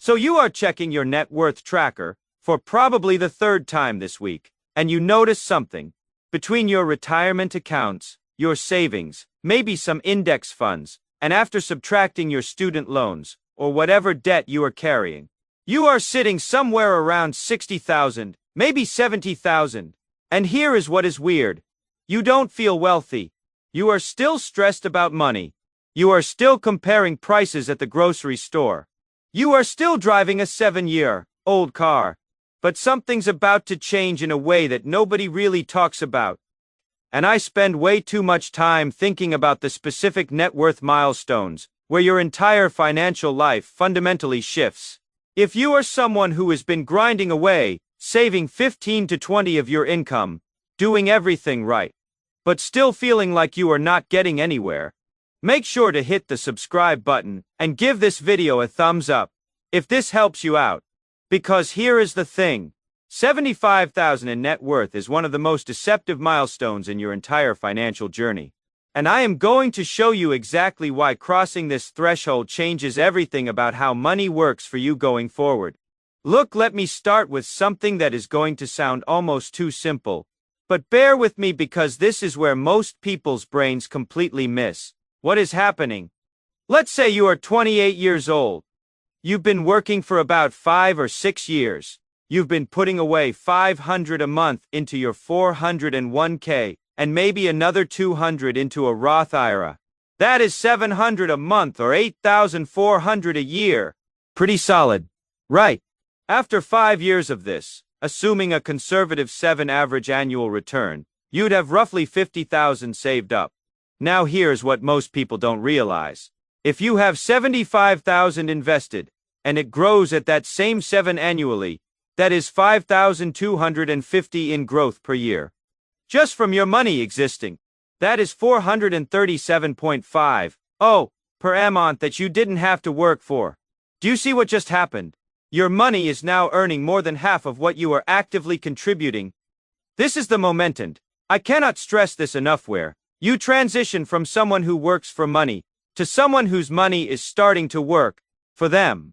So you are checking your net worth tracker for probably the third time this week, and you notice something. Between your retirement accounts, your savings, maybe some index funds, and after subtracting your student loans, or whatever debt you are carrying, you are sitting somewhere around 60,000, maybe 70,000. And here is what is weird. You don't feel wealthy. You are still stressed about money. You are still comparing prices at the grocery store. You are still driving a 7-year-old car. But something's about to change in a way that nobody really talks about. And I spend way too much time thinking about the specific net worth milestones, where your entire financial life fundamentally shifts. If you are someone who has been grinding away, saving 15 to 20 of your income, doing everything right, but still feeling like you are not getting anywhere, make sure to hit the subscribe button and give this video a thumbs up if this helps you out. Because here is the thing. 75,000 in net worth is one of the most deceptive milestones in your entire financial journey. And I am going to show you exactly why crossing this threshold changes everything about how money works for you going forward. Look, let me start with something that is going to sound almost too simple. But bear with me because this is where most people's brains completely miss what is happening. Let's say you are 28 years old. You've been working for about 5 or 6 years. You've been putting away $500 a month into your 401k, and maybe another $200 into a Roth IRA. That is $700 a month or $8,400 a year. Pretty solid, right? After 5 years of this, assuming a conservative 7 average annual return, you'd have roughly $50,000 saved up. Now here's what most people don't realize. If you have $75,000 invested, and it grows at that same 7 annually, that is $5,250 in growth per year. Just from your money existing. That is $437.50 per month that you didn't have to work for. Do you see what just happened? Your money is now earning more than half of what you are actively contributing. This is the momentum. I cannot stress this enough, where you transition from someone who works for money to someone whose money is starting to work for them.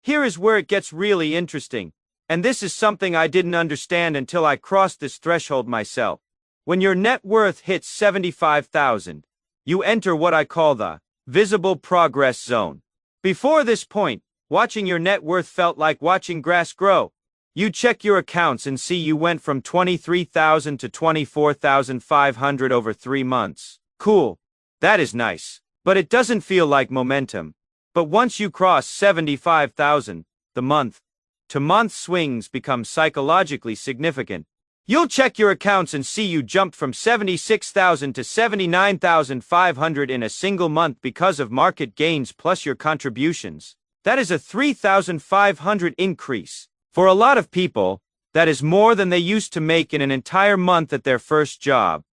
Here is where it gets really interesting. And this is something I didn't understand until I crossed this threshold myself. When your net worth hits 75,000, you enter what I call the visible progress zone. Before this point, watching your net worth felt like watching grass grow. You check your accounts and see you went from 23,000 to 24,500 over 3 months. Cool. That is nice. But it doesn't feel like momentum. But once you cross 75,000, the month-to-month swings become psychologically significant. You'll check your accounts and see you jumped from 76,000 to 79,500 in a single month because of market gains plus your contributions. That is a 3,500 increase. For a lot of people, that is more than they used to make in an entire month at their first job.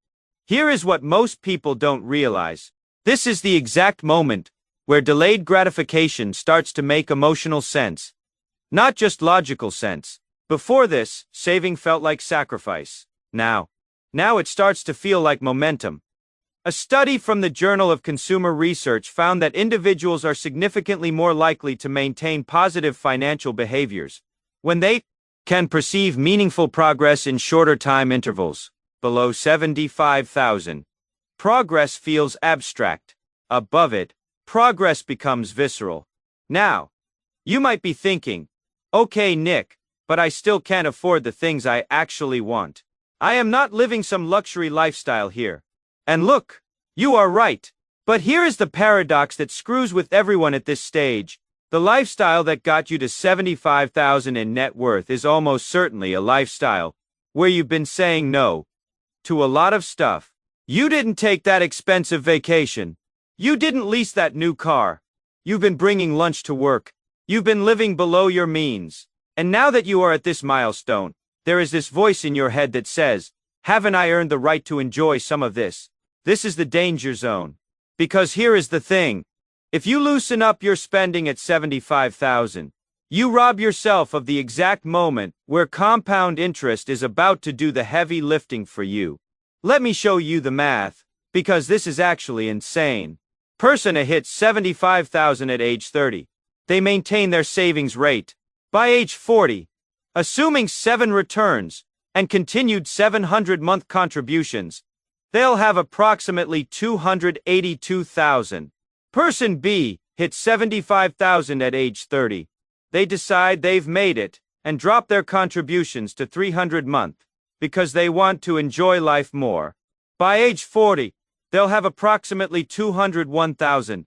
Here is what most people don't realize. This is the exact moment where delayed gratification starts to make emotional sense, not just logical sense. Before this, saving felt like sacrifice. Now it starts to feel like momentum. A study from the Journal of Consumer Research found that individuals are significantly more likely to maintain positive financial behaviors when they can perceive meaningful progress in shorter time intervals. Below 75,000, progress feels abstract. Above it, progress becomes visceral. Now, you might be thinking, okay, Nick, but I still can't afford the things I actually want. I am not living some luxury lifestyle here. And look, you are right. But here is the paradox that screws with everyone at this stage. The lifestyle that got you to 75,000 in net worth is almost certainly a lifestyle where you've been saying no to a lot of stuff. You didn't take that expensive vacation. You didn't lease that new car. You've been bringing lunch to work. You've been living below your means. And now that you are at this milestone, there is this voice in your head that says, haven't I earned the right to enjoy some of this? This is the danger zone. Because here is the thing. If you loosen up your spending at 75,000, you rob yourself of the exact moment where compound interest is about to do the heavy lifting for you. Let me show you the math, because this is actually insane. Person hits 75,000 at age 30. they maintain their savings rate. By age 40, assuming 7 returns and continued 700-month contributions, they'll have approximately $282,000. Person B hit $75,000 at age 30. They decide they've made it and drop their contributions to $300 a month because they want to enjoy life more. By age 40, they'll have approximately $201,000.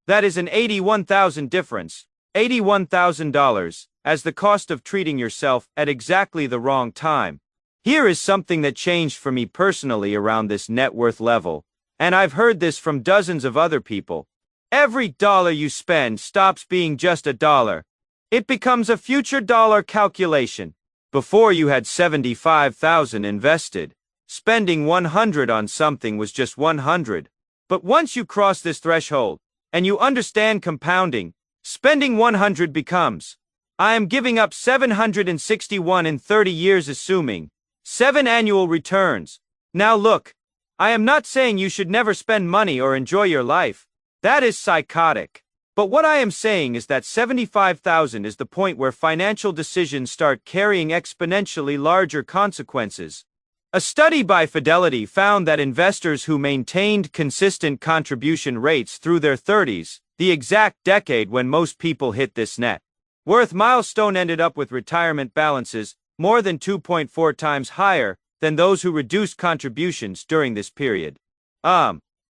That is an $81,000 difference, $81,000, as the cost of treating yourself at exactly the wrong time. Here is something that changed for me personally around this net worth level, and I've heard this from dozens of other people. Every dollar you spend stops being just a dollar. It becomes a future dollar calculation. Before you had $75,000 invested, spending $100 on something was just $100. But once you cross this threshold, and you understand compounding, spending $100 becomes, I am giving up $761 in 30 years assuming 7 annual returns. Now look, I am not saying you should never spend money or enjoy your life. That is psychotic. But what I am saying is that $75,000 is the point where financial decisions start carrying exponentially larger consequences. A study by Fidelity found that investors who maintained consistent contribution rates through their 30s, the exact decade when most people hit this net worth milestone, ended up with retirement balances more than 2.4 times higher than those who reduced contributions during this period.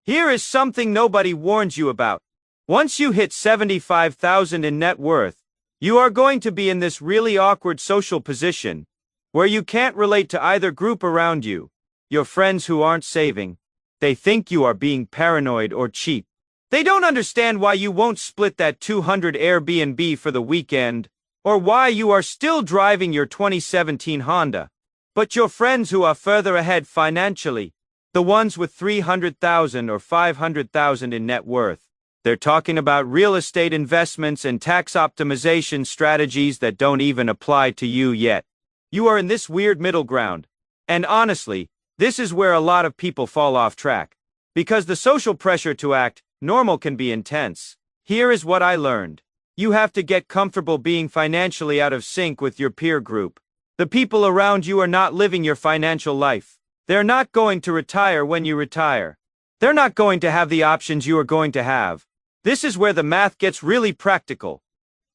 Here is something nobody warns you about. Once you hit $75,000 in net worth, you are going to be in this really awkward social position where you can't relate to either group around you. Your friends who aren't saving, they think you are being paranoid or cheap. They don't understand why you won't split that $200 Airbnb for the weekend, or why you are still driving your 2017 Honda. But your friends who are further ahead financially, the ones with $300,000 or $500,000 in net worth, they're talking about real estate investments and tax optimization strategies that don't even apply to you yet. You are in this weird middle ground. And honestly, this is where a lot of people fall off track. Because the social pressure to act normal can be intense. Here is what I learned. You have to get comfortable being financially out of sync with your peer group. The people around you are not living your financial life. They're not going to retire when you retire. They're not going to have the options you are going to have. This is where the math gets really practical.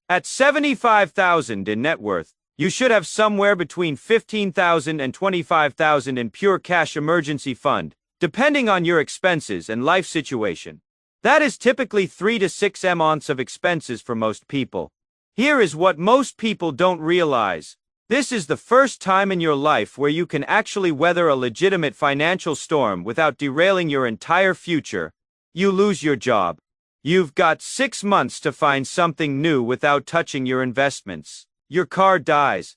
At $75,000 in net worth, you should have somewhere between $15,000 and $25,000 in pure cash emergency fund, depending on your expenses and life situation. That is typically 3 to 6 months of expenses for most people. Here is what most people don't realize. This is the first time in your life where you can actually weather a legitimate financial storm without derailing your entire future. You lose your job. You've got 6 months to find something new without touching your investments. Your car dies.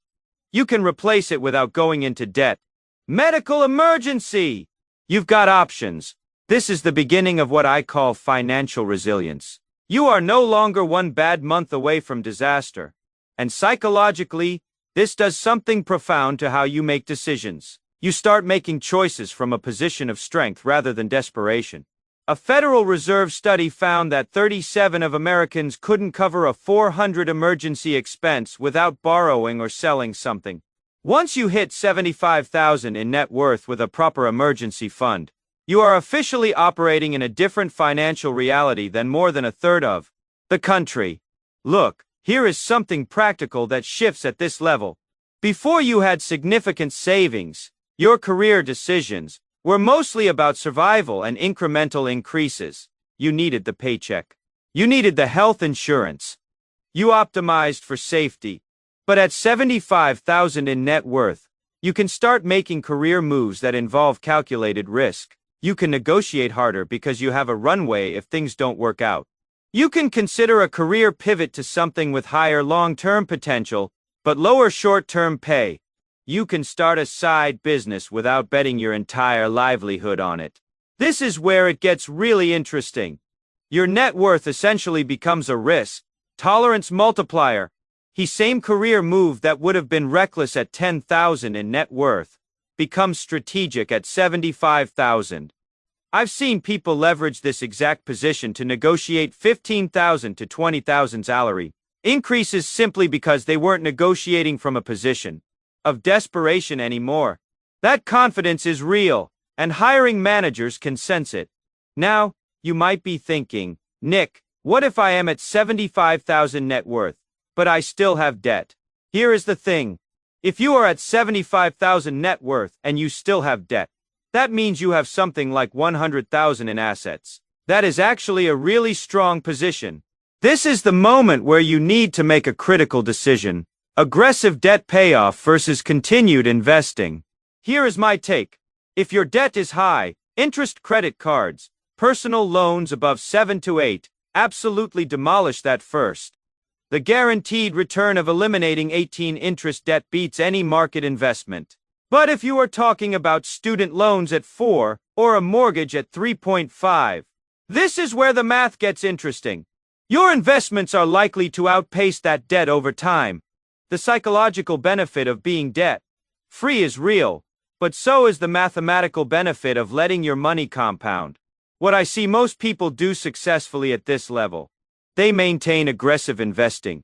You can replace it without going into debt. Medical emergency! You've got options. This is the beginning of what I call financial resilience. You are no longer one bad month away from disaster. And psychologically, this does something profound to how you make decisions. You start making choices from a position of strength rather than desperation. A Federal Reserve study found that 37% of Americans couldn't cover a $400 emergency expense without borrowing or selling something. Once you hit $75,000 in net worth with a proper emergency fund, you are officially operating in a different financial reality than more than a third of the country. Look, here is something practical that shifts at this level. Before you had significant savings, your career decisions were mostly about survival and incremental increases. You needed the paycheck. You needed the health insurance. You optimized for safety. But at $75,000 in net worth, you can start making career moves that involve calculated risk. You can negotiate harder because you have a runway if things don't work out. You can consider a career pivot to something with higher long-term potential, but lower short-term pay. You can start a side business without betting your entire livelihood on it. This is where it gets really interesting. Your net worth essentially becomes a risk tolerance multiplier. The same career move that would have been reckless at $10,000 in net worth becomes strategic at $75,000. I've seen people leverage this exact position to negotiate $15,000 to $20,000 salary increases simply because they weren't negotiating from a position of desperation anymore. That confidence is real, and hiring managers can sense it. Now, you might be thinking, Nick, what if I am at 75,000 net worth, but I still have debt? Here is the thing. If you are at 75,000 net worth and you still have debt, that means you have something like 100,000 in assets. That is actually a really strong position. This is the moment where you need to make a critical decision. Aggressive debt payoff versus continued investing. Here is my take. If your debt is high, interest credit cards, personal loans above 7 to 8, absolutely demolish that first. The guaranteed return of eliminating 18 interest debt beats any market investment. But if you are talking about student loans at 4 or a mortgage at 3.5, this is where the math gets interesting. Your investments are likely to outpace that debt over time. The psychological benefit of being debt-free is real, but so is the mathematical benefit of letting your money compound. What I see most people do successfully at this level, they maintain aggressive investing.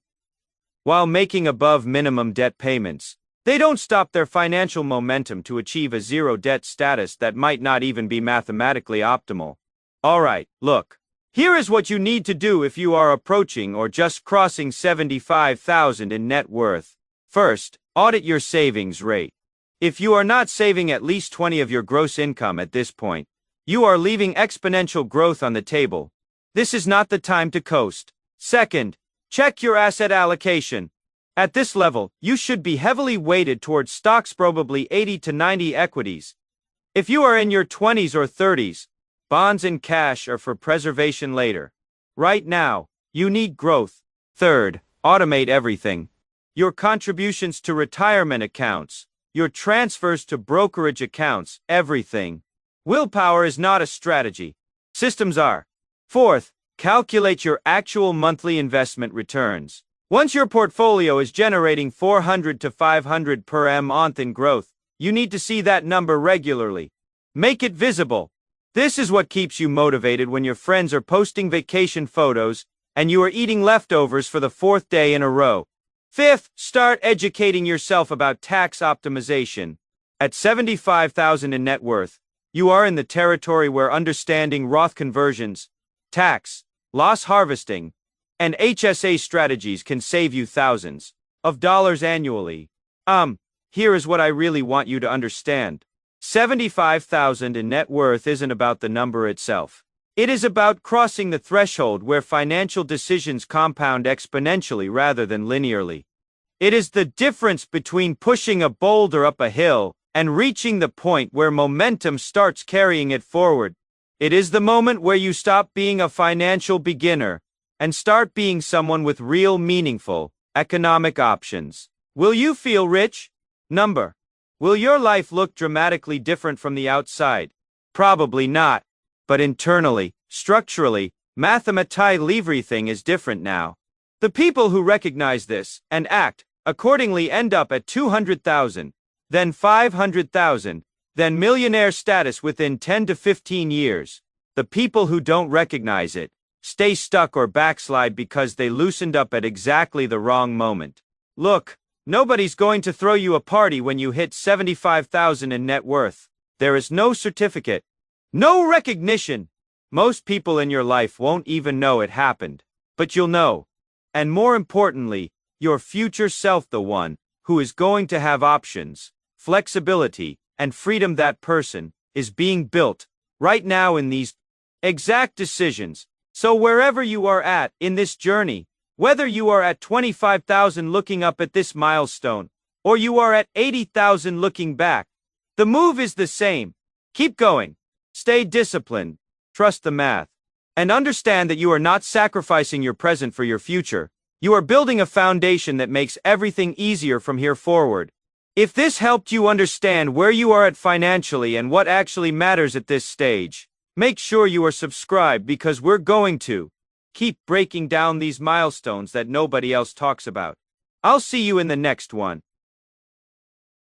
While making above minimum debt payments, they don't stop their financial momentum to achieve a zero debt status that might not even be mathematically optimal. Alright, look. Here is what you need to do if you are approaching or just crossing 75,000 in net worth. First, audit your savings rate. If you are not saving at least 20 of your gross income at this point, you are leaving exponential growth on the table. This is not the time to coast. Second, check your asset allocation. At this level, you should be heavily weighted towards stocks, probably 80 to 90 equities. If you are in your 20s or 30s, bonds and cash are for preservation later. Right now, you need growth. Third, automate everything. Your contributions to retirement accounts, your transfers to brokerage accounts, everything. Willpower is not a strategy. Systems are. Fourth, calculate your actual monthly investment returns. Once your portfolio is generating 400 to 500 per month in growth, you need to see that number regularly. Make it visible. This is what keeps you motivated when your friends are posting vacation photos and you are eating leftovers for the fourth day in a row. Fifth, start educating yourself about tax optimization. At 75,000 in net worth, you are in the territory where understanding Roth conversions, tax, loss harvesting, and HSA strategies can save you thousands of dollars annually. Here is what I really want you to understand. 75,000 in net worth isn't about the number itself. It is about crossing the threshold where financial decisions compound exponentially rather than linearly. It is the difference between pushing a boulder up a hill and reaching the point where momentum starts carrying it forward. It is the moment where you stop being a financial beginner and start being someone with real meaningful economic options. Will you feel rich? Number. Will your life look dramatically different from the outside? Probably not. But internally, structurally, mathematically everything is different now. The people who recognize this and act accordingly end up at 200,000, then 500,000, then millionaire status within 10 to 15 years. The people who don't recognize it stay stuck or backslide because they loosened up at exactly the wrong moment. Look, nobody's going to throw you a party when you hit 75,000 in net worth. There is no certificate, no recognition. Most people in your life won't even know it happened, but you'll know. And more importantly, your future self, the one who is going to have options, flexibility, and freedom. That person is being built right now in these exact decisions. So wherever you are at in this journey, whether you are at 25,000 looking up at this milestone, or you are at 80,000 looking back, the move is the same. Keep going. Stay disciplined. Trust the math. And understand that you are not sacrificing your present for your future. You are building a foundation that makes everything easier from here forward. If this helped you understand where you are at financially and what actually matters at this stage, make sure you are subscribed, because we're going to keep breaking down these milestones that nobody else talks about. I'll see you in the next one.